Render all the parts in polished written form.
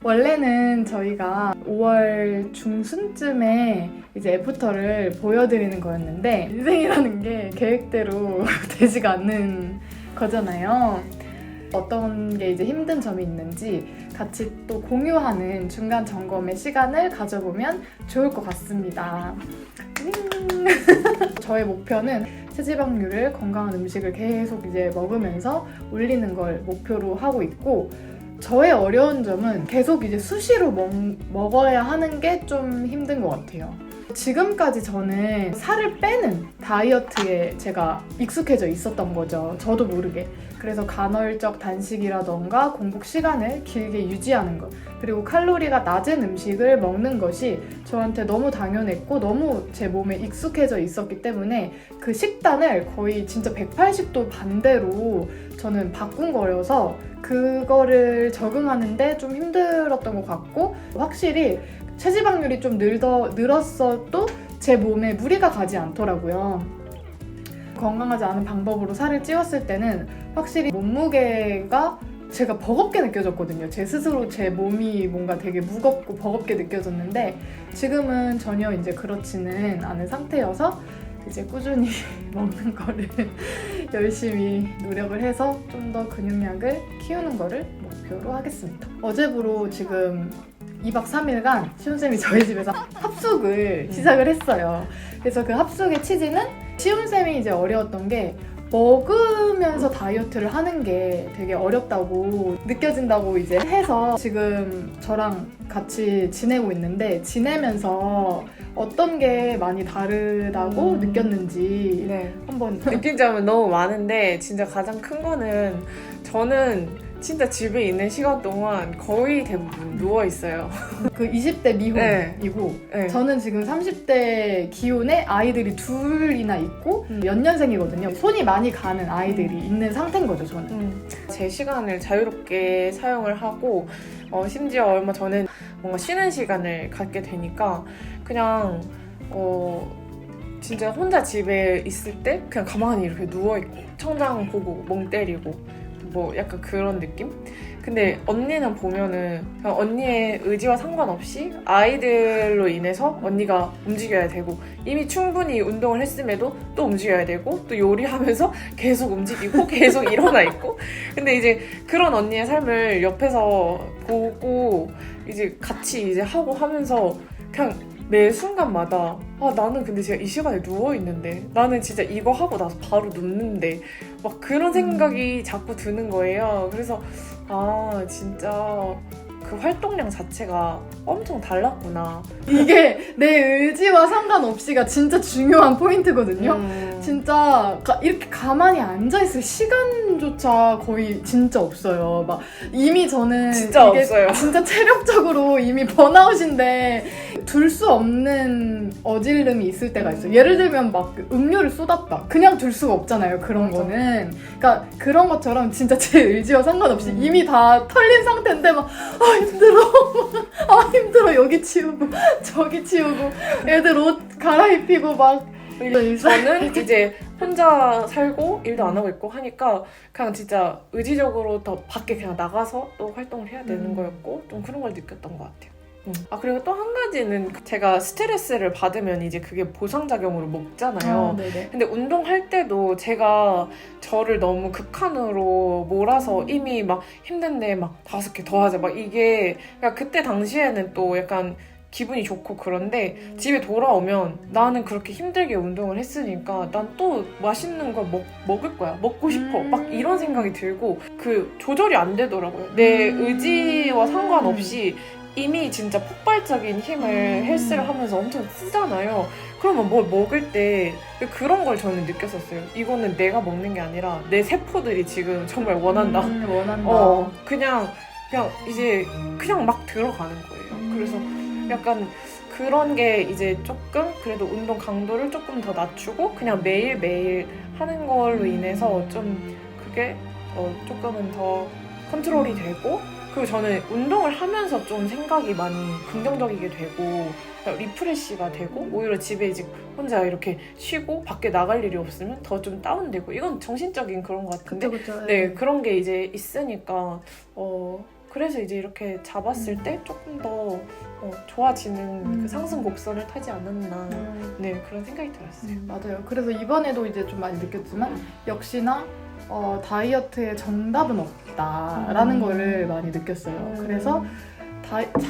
원래는 저희가 5월 중순쯤에 이제 애프터를 보여드리는 거였는데 인생이라는 게 계획대로 되지가 않는 거잖아요. 어떤 게 이제 힘든 점이 있는지 같이 또 공유하는 중간 점검의 시간을 가져보면 좋을 것 같습니다. 저의 목표는 체지방률을 건강한 음식을 계속 이제 먹으면서 올리는 걸 목표로 하고 있고, 저의 어려운 점은 계속 이제 수시로 먹어야 하는 게 좀 힘든 것 같아요. 지금까지 저는 살을 빼는 다이어트에 제가 익숙해져 있었던 거죠. 저도 모르게. 그래서 간헐적 단식이라던가 공복 시간을 길게 유지하는 것, 그리고 칼로리가 낮은 음식을 먹는 것이 저한테 너무 당연했고 너무 제 몸에 익숙해져 있었기 때문에 그 식단을 거의 진짜 180도 반대로 저는 바꾼 거여서 그거를 적응하는데 좀 힘들었던 것 같고, 확실히 체지방률이 좀 늘었어도 제 몸에 무리가 가지 않더라고요. 건강하지 않은 방법으로 살을 찌웠을 때는 확실히 몸무게가 제가 버겁게 느껴졌거든요. 제 스스로 제 몸이 뭔가 되게 무겁고 버겁게 느껴졌는데 지금은 전혀 이제 그렇지는 않은 상태여서 이제 꾸준히 먹는 거를 열심히 노력을 해서 좀 더 근육량을 키우는 거를 목표로 하겠습니다. 어제부로 지금 2박 3일간 시온쌤이 저희 집에서 합숙을 시작을 했어요. 그래서 그 합숙의 취지는 시온쌤이 이제 어려웠던 게 먹으면서 다이어트를 하는 게 되게 어렵다고 느껴진다고 이제 해서 지금 저랑 같이 지내고 있는데, 지내면서 어떤 게 많이 다르다고 느꼈는지 한번 느낀 점은 너무 많은데 진짜 가장 큰 거는 저는 진짜 집에 있는 시간 동안 거의 대부분 누워있어요. 그 20대 미혼이고 네. 저는 지금 30대 기혼에 아이들이 둘이나 있고 연년생이거든요. 손이 많이 가는 아이들이 있는 상태인 거죠, 저는. 제 시간을 자유롭게 사용을 하고 심지어 얼마 전에 뭔가 쉬는 시간을 갖게 되니까 그냥 진짜 혼자 집에 있을 때 그냥 가만히 이렇게 누워있고 청장 보고 멍 때리고 뭐 약간 그런 느낌? 근데 언니는 보면은 그냥 언니의 의지와 상관없이 아이들로 인해서 언니가 움직여야 되고, 이미 충분히 운동을 했음에도 또 움직여야 되고, 또 요리하면서 계속 움직이고 계속 일어나 있고. 근데 이제 그런 언니의 삶을 옆에서 보고 이제 같이 이제 하고 하면서 그냥 매 순간마다 나는 근데 제가 이 시간에 누워있는데, 나는 진짜 이거 하고 나서 바로 눕는데, 막 그런 생각이 자꾸 드는 거예요. 그래서 진짜 그 활동량 자체가 엄청 달랐구나. 이게 내 의지와 상관없이가 진짜 중요한 포인트거든요. 진짜 이렇게 가만히 앉아있을 시간조차 거의 진짜 없어요. 막 이미 저는 진짜 이게 없어요. 진짜 체력적으로 이미 번아웃인데 둘 수 없는 어질름이 있을 때가 있어요. 예를 들면 막 음료를 쏟았다. 그냥 둘 수가 없잖아요. 그런 맞아. 거는. 그러니까 그런 것처럼 진짜 제 의지와 상관없이 이미 다 털린 상태인데 막 힘들어. 힘들어. 여기 치우고 저기 치우고 애들 옷 갈아입히고 막. 저는 이제 혼자 살고 일도 안 하고 있고 하니까 그냥 진짜 의지적으로 더 밖에 그냥 나가서 또 활동을 해야 되는 거였고, 좀 그런 걸 느꼈던 것 같아요. 그리고 또 한 가지는 제가 스트레스를 받으면 이제 그게 보상작용으로 먹잖아요. 근데 운동할 때도 제가 저를 너무 극한으로 몰아서 이미 막 힘든데 막 5개 더 하자 막 이게, 그러니까 그때 당시에는 또 약간 기분이 좋고 그런데 집에 돌아오면 나는 그렇게 힘들게 운동을 했으니까 난 또 맛있는 걸 먹을 거야. 먹고 싶어. 막 이런 생각이 들고 그 조절이 안 되더라고요. 내 의지와 상관없이 이미 진짜 폭발적인 힘을 헬스를 하면서 엄청 쓰잖아요. 그러면 뭘 먹을 때 그런 걸 저는 느꼈었어요. 이거는 내가 먹는 게 아니라 내 세포들이 지금 정말 원한다. 원한다. 그냥 이제 그냥 막 들어가는 거예요. 그래서 약간 그런 게 이제 조금 그래도 운동 강도를 조금 더 낮추고 그냥 매일매일 하는 걸로 인해서 좀 그게 조금은 더 컨트롤이 되고, 그리고 저는 운동을 하면서 좀 생각이 많이 긍정적이게 되고 리프레시가 되고, 오히려 집에 이제 혼자 이렇게 쉬고 밖에 나갈 일이 없으면 더 좀 다운되고, 이건 정신적인 그런 것 같은데 그쵸. 네, 그런 게 이제 있으니까 그래서 이제 이렇게 잡았을 때 조금 더 좋아지는 그 상승 곡선을 타지 않았나 네 그런 생각이 들었어요. 맞아요. 그래서 이번에도 이제 좀 많이 느꼈지만 역시나 다이어트의 정답은 없다라는 거를 많이 느꼈어요. 그래서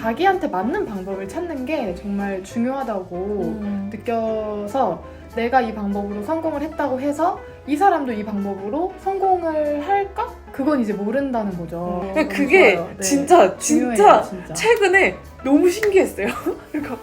자기한테 맞는 방법을 찾는 게 정말 중요하다고 느껴서 내가 이 방법으로 성공을 했다고 해서 이 사람도 이 방법으로 성공을 할까? 그건 이제 모른다는 거죠. 근데 그게 좋아요. 네. 진짜 중요해요, 진짜. 최근에 너무 신기했어요. 그러니까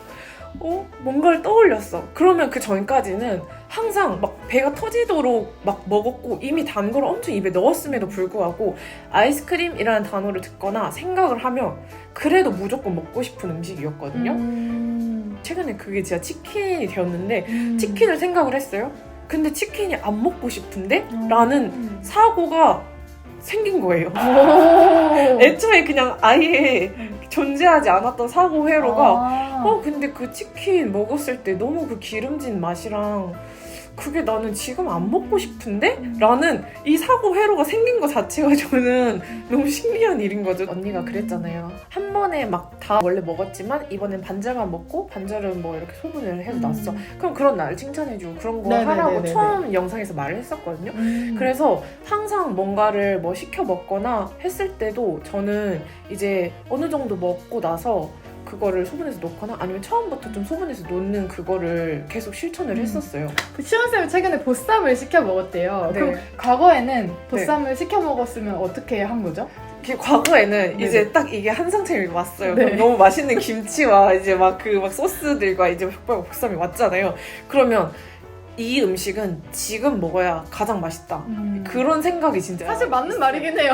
뭔가를 떠올렸어. 그러면 그 전까지는 항상 막 배가 터지도록 막 먹었고 이미 단 걸 엄청 입에 넣었음에도 불구하고 아이스크림이라는 단어를 듣거나 생각을 하면 그래도 무조건 먹고 싶은 음식이었거든요. 최근에 그게 진짜 치킨이 되었는데 치킨을 생각을 했어요. 근데 치킨이 안 먹고 싶은데? 라는 사고가 생긴 거예요. 애초에 그냥 아예 존재하지 않았던 사고 회로가 근데 그 치킨 먹었을 때 너무 그 기름진 맛이랑 그게 나는 지금 안 먹고 싶은데? 라는 이 사고 회로가 생긴 것 자체가 저는 너무 신기한 일인 거죠. 언니가 그랬잖아요. 한 번에 막 다 원래 먹었지만 이번엔 반절만 먹고 반절은 뭐 이렇게 소분을 해서 놨어. 그럼 그런 나를 칭찬해주고 그런 거 하라고 처음 영상에서 말을 했었거든요. 그래서 항상 뭔가를 뭐 시켜 먹거나 했을 때도 저는 이제 어느 정도 먹고 나서 그거를 소분해서 놓거나 아니면 처음부터 좀 소분해서 놓는 그거를 계속 실천을 했었어요. 시원쌤이 최근에 보쌈을 시켜 먹었대요. 네. 그럼 과거에는 보쌈을 시켜 먹었으면 어떻게 한 거죠? 과거에는 네네. 이제 딱 이게 한상차림이 왔어요. 네. 그럼 너무 맛있는 김치와 이제 막 소스들과 이제 보쌈이 왔잖아요. 그러면 이 음식은 지금 먹어야 가장 맛있다. 그런 생각이 진짜 사실 맞는 말이긴 해요.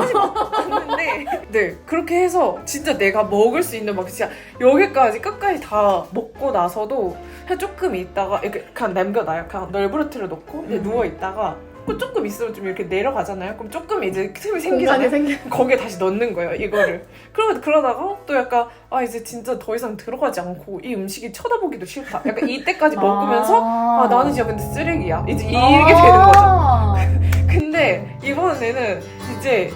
맞는데 네 그렇게 해서 진짜 내가 먹을 수 있는 막 진짜 여기까지 끝까지 다 먹고 나서도 그냥 조금 있다가 이렇게 그냥 남겨놔요. 그냥 널브러트를 놓고 이제 누워 있다가 조금 있으면 좀 이렇게 내려가잖아요. 그럼 조금 이제 틈이 생기잖아요. 거기에 다시 넣는 거예요, 이거를. 그러다가 또 약간 이제 진짜 더 이상 들어가지 않고 이 음식이 쳐다보기도 싫다. 약간 이때까지 먹으면서 나는 진짜 근데 쓰레기야. 이제 이게 되는 거죠. 근데 이번에는 이제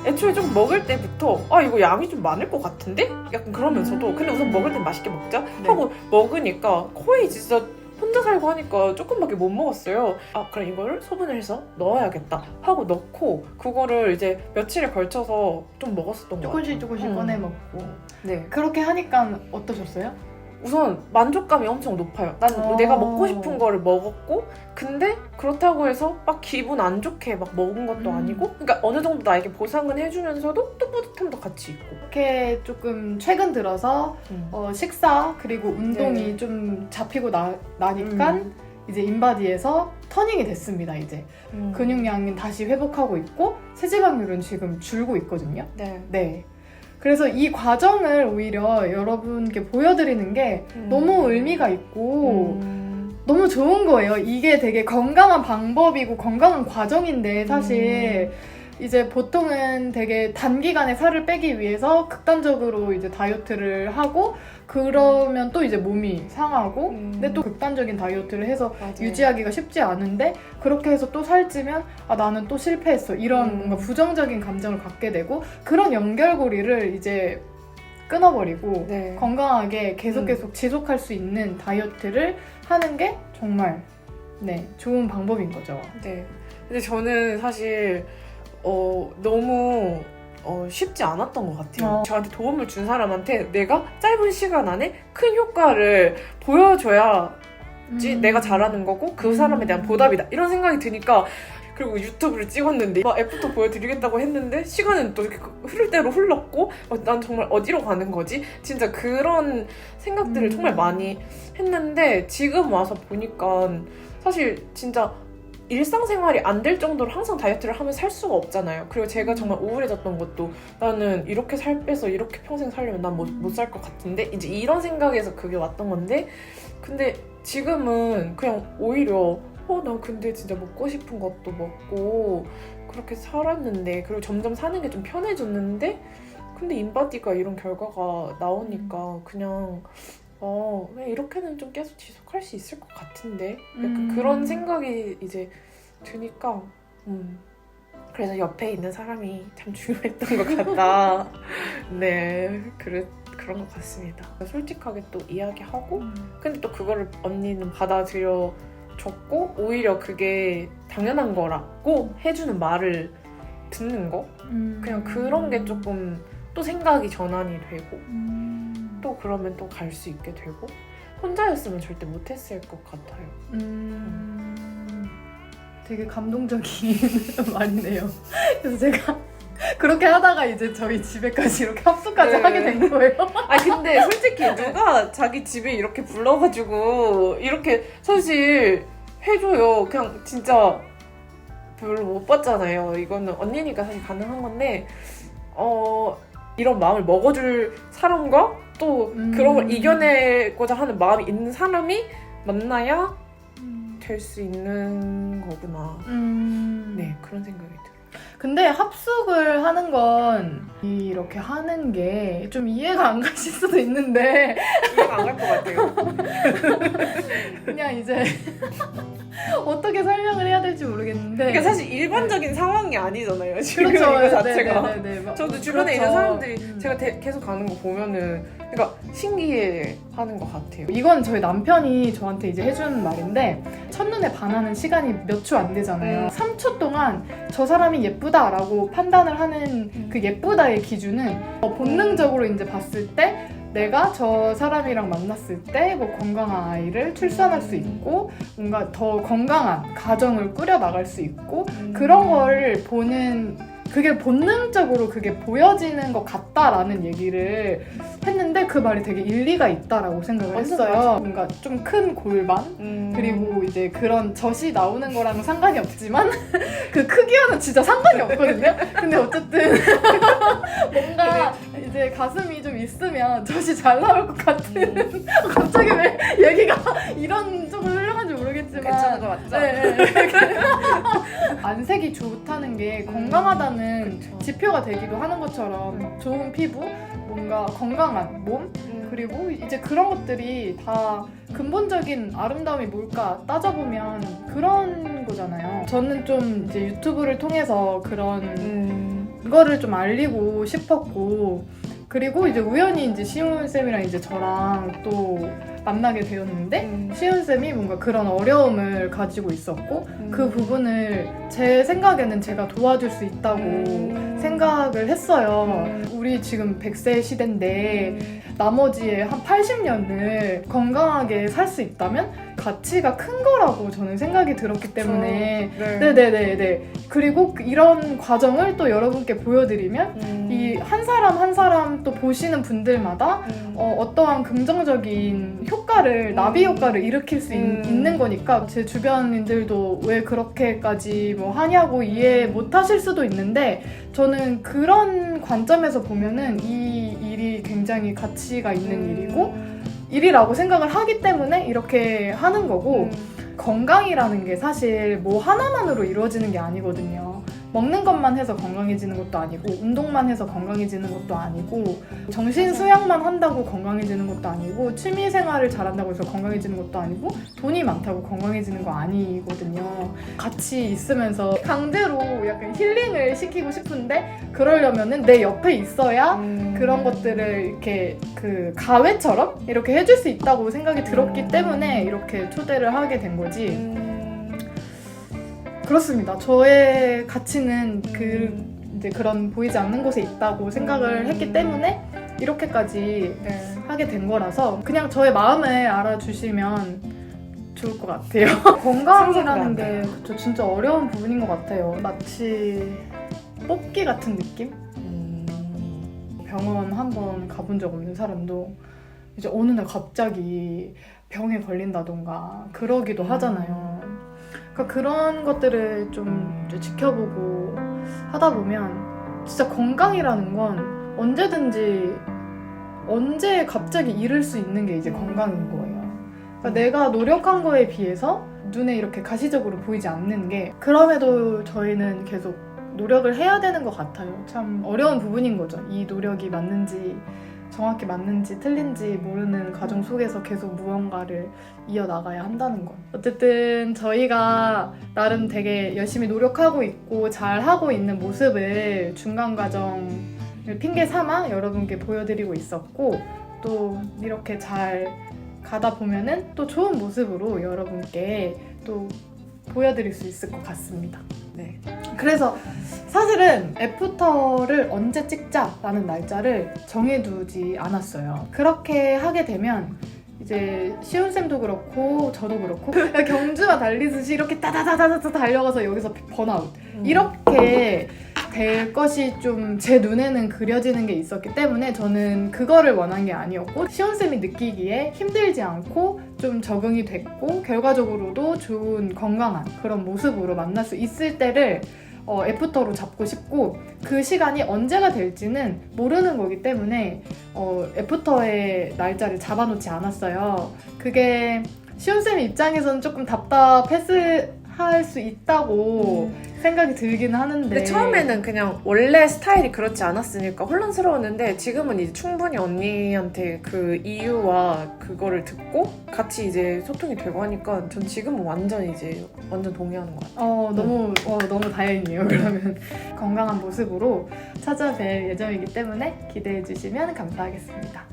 애초에 좀 먹을 때부터 이거 양이 좀 많을 것 같은데? 약간 그러면서도 근데 우선 먹을 땐 맛있게 먹자 하고 먹으니까 거의 진짜 혼자 살고 하니까 조금밖에 못 먹었어요. 그럼 이거를 소분을 해서 넣어야겠다 하고 넣고 그거를 이제 며칠에 걸쳐서 좀 먹었었던 것 같아요. 조금씩 꺼내 먹고. 네. 그렇게 하니까 어떠셨어요? 우선 만족감이 엄청 높아요. 난 내가 먹고 싶은 거를 먹었고 근데 그렇다고 해서 막 기분 안 좋게 막 먹은 것도 아니고 그러니까 어느 정도 나에게 보상은 해주면서도 또 뿌듯함도 같이 있고 이렇게 조금 최근 들어서 식사 그리고 운동이 좀 잡히고 나니까 이제 인바디에서 터닝이 됐습니다. 이제 근육량은 다시 회복하고 있고 체지방률은 지금 줄고 있거든요. 네. 그래서 이 과정을 오히려 여러분께 보여드리는 게 너무 의미가 있고 너무 좋은 거예요. 이게 되게 건강한 방법이고 건강한 과정인데 사실 이제 보통은 되게 단기간에 살을 빼기 위해서 극단적으로 이제 다이어트를 하고 그러면 또 이제 몸이 상하고 근데 또 극단적인 다이어트를 해서 맞아요. 유지하기가 쉽지 않은데 그렇게 해서 또 살찌면 나는 또 실패했어 이런 뭔가 부정적인 감정을 갖게 되고 그런 연결고리를 이제 끊어버리고 건강하게 계속 지속할 수 있는 다이어트를 하는 게 정말 좋은 방법인 거죠. 네. 근데 저는 사실 너무 쉽지 않았던 것 같아요. 저한테 도움을 준 사람한테 내가 짧은 시간 안에 큰 효과를 보여줘야지 내가 잘하는 거고 그 사람에 대한 보답이다 이런 생각이 드니까 그리고 유튜브를 찍었는데 막 애프터 보여드리겠다고 했는데 시간은 또 이렇게 흐를 대로 흘렀고 난 정말 어디로 가는 거지? 진짜 그런 생각들을 정말 많이 했는데 지금 와서 보니까 사실 진짜 일상생활이 안 될 정도로 항상 다이어트를 하면 살 수가 없잖아요. 그리고 제가 정말 우울해졌던 것도 나는 이렇게 살 빼서 이렇게 평생 살려면 난 못 살 것 같은데 이제 이런 생각에서 그게 왔던 건데 근데 지금은 그냥 오히려 난 근데 진짜 먹고 싶은 것도 먹고 그렇게 살았는데 그리고 점점 사는 게 좀 편해졌는데 근데 인바디가 이런 결과가 나오니까 그냥 이렇게는 좀 계속 지속할 수 있을 것 같은데 약간 그런 생각이 이제 드니까 그래서 옆에 있는 사람이 참 중요했던 것 같다. 네, 그런 것 같습니다. 솔직하게 또 이야기하고 근데 또 그거를 언니는 받아들여 줬고 오히려 그게 당연한 거라고 해주는 말을 듣는 거 그냥 그런 게 조금 또 생각이 전환이 되고 또 그러면 또 갈 수 있게 되고 혼자였으면 절대 못했을 것 같아요. 되게 감동적인 말이네요. 그래서 제가 그렇게 하다가 이제 저희 집에까지 이렇게 합숙까지 네. 하게 된 거예요. 아 근데 솔직히 누가 자기 집에 이렇게 불러가지고 이렇게 사실 해줘요. 그냥 진짜 별로 못 봤잖아요. 이거는 언니니까 사실 가능한 건데 이런 마음을 먹어줄 사람과 또 그런 걸 이겨내고자 하는 마음이 있는 사람이 만나야 될 수 있는 거구나. 네, 그런 생각이 들어요. 근데 합숙을 하는 건 이렇게 하는 게 좀 이해가 안 가실 수도 있는데 이해가 안 갈 것 같아요. 그냥 이제 어떻게 설명을 해야 될지 모르겠는데 그러니까 사실 일반적인 상황이 아니잖아요. 지금 그렇죠. 이거 자체가. 네네네. 저도 주변에 그렇죠. 있는 사람들이 제가 계속 가는 거 보면은 그러니까 신기해 하는 것 같아요. 이건 저희 남편이 저한테 이제 해준 말인데 첫눈에 반하는 시간이 몇 초 안 되잖아요. 3초 동안 저 사람이 예쁘다라고 판단을 하는 그 예쁘다의 기준은 본능적으로 이제 봤을 때 내가 저 사람이랑 만났을 때 뭐 건강한 아이를 출산할 수 있고 뭔가 더 건강한 가정을 꾸려 나갈 수 있고 그런 걸 보는 그게 본능적으로 그게 보여지는 것 같다라는 얘기를 했는데 그 말이 되게 일리가 있다라고 생각을 완전 했어요. 맞아. 뭔가 좀 큰 골반 그리고 이제 그런 젖이 나오는 거랑은 상관이 없지만 그 크기와는 진짜 상관이 없거든요. 근데 어쨌든 뭔가 이제 가슴이 좀 있으면 젖이 잘 나올 것 같은 갑자기 왜 얘기가 이런 쪽으로 흘러간지 모르겠지만 괜찮은 거 맞죠? 네. 안색이 좋다는 게 건강하다는 그쵸. 지표가 되기도 하는 것처럼 좋은 피부, 뭔가 건강한 몸 그리고 이제 그런 것들이 다 근본적인 아름다움이 뭘까 따져보면 그런 거잖아요. 저는 좀 이제 유튜브를 통해서 그런 거를 좀 알리고 싶었고 그리고 이제 우연히 이제 시온 쌤이랑 이제 저랑 또 만나게 되었는데 시온 쌤이 뭔가 그런 어려움을 가지고 있었고 그 부분을 제 생각에는 제가 도와줄 수 있다고 생각을 했어요. 우리 지금 100세 시대인데 나머지의 한 80년을 건강하게 살 수 있다면 가치가 큰 거라고 저는 생각이 들었기 때문에 네네네네. 그리고 이런 과정을 또 여러분께 보여드리면 이 한 사람 한 사람 또 보시는 분들마다 어떠한 긍정적인 효과를 나비 효과를 일으킬 수 있는 거니까 제 주변인들도 왜 그렇게까지 뭐 하냐고 이해 못 하실 수도 있는데 저는 그런 관점에서 보면은 이 일이 굉장히 가치가 있는 일이라고 생각을 하기 때문에 이렇게 하는 거고 건강이라는 게 사실 뭐 하나만으로 이루어지는 게 아니거든요. 먹는 것만 해서 건강해지는 것도 아니고 운동만 해서 건강해지는 것도 아니고 정신 수양만 한다고 건강해지는 것도 아니고 취미 생활을 잘한다고 해서 건강해지는 것도 아니고 돈이 많다고 건강해지는 거 아니거든요. 같이 있으면서 강제로 약간 힐링을 시키고 싶은데 그러려면은 내 옆에 있어야 그런 것들을 이렇게 그 가회처럼 이렇게 해줄 수 있다고 생각이 들었기 때문에 이렇게 초대를 하게 된 거지. 그렇습니다. 저의 가치는 이제 그런 보이지 않는 곳에 있다고 생각을 했기 때문에 이렇게까지 하게 된 거라서 그냥 저의 마음을 알아주시면 좋을 것 같아요. 건강이라는 게 그쵸, 진짜 어려운 부분인 것 같아요. 마치 뽑기 같은 느낌? 병원 한번 가본 적 없는 사람도 이제 어느 날 갑자기 병에 걸린다던가 그러기도 하잖아요. 그러니까 그런 것들을 좀 이제 지켜보고 하다 보면 진짜 건강이라는 건 언제든지 언제 갑자기 잃을 수 있는 게 이제 건강인 거예요. 그러니까 내가 노력한 거에 비해서 눈에 이렇게 가시적으로 보이지 않는 게 그럼에도 저희는 계속 노력을 해야 되는 것 같아요. 참 어려운 부분인 거죠. 이 노력이 맞는지 정확히 맞는지 틀린지 모르는 과정 속에서 계속 무언가를 이어나가야 한다는 것. 어쨌든 저희가 나름 되게 열심히 노력하고 있고 잘하고 있는 모습을 중간 과정을 핑계 삼아 여러분께 보여드리고 있었고, 또 이렇게 잘 가다 보면은 또 좋은 모습으로 여러분께 또 보여드릴 수 있을 것 같습니다. 네. 그래서 사실은 애프터를 언제 찍자라는 날짜를 정해두지 않았어요. 그렇게 하게 되면 이제 시온쌤도 그렇고 저도 그렇고 경주가 달리듯이 이렇게 따다다다다 달려가서 여기서 번아웃 이렇게 될 것이 좀 제 눈에는 그려지는 게 있었기 때문에 저는 그거를 원한 게 아니었고, 시온쌤이 느끼기에 힘들지 않고 좀 적응이 됐고 결과적으로도 좋은 건강한 그런 모습으로 만날 수 있을 때를 애프터로 잡고 싶고, 그 시간이 언제가 될지는 모르는 거기 때문에 애프터의 날짜를 잡아놓지 않았어요. 그게 시온쌤 입장에서는 조금 답답할 수 있다고 생각이 들긴 하는데, 근데 처음에는 그냥 원래 스타일이 그렇지 않았으니까 혼란스러웠는데, 지금은 이제 충분히 언니한테 그 이유와 그거를 듣고 같이 이제 소통이 되고 하니까 전 지금은 완전 동의하는 것 같아요. 너무 다행이에요. 그러면 건강한 모습으로 찾아뵐 예정이기 때문에 기대해 주시면 감사하겠습니다.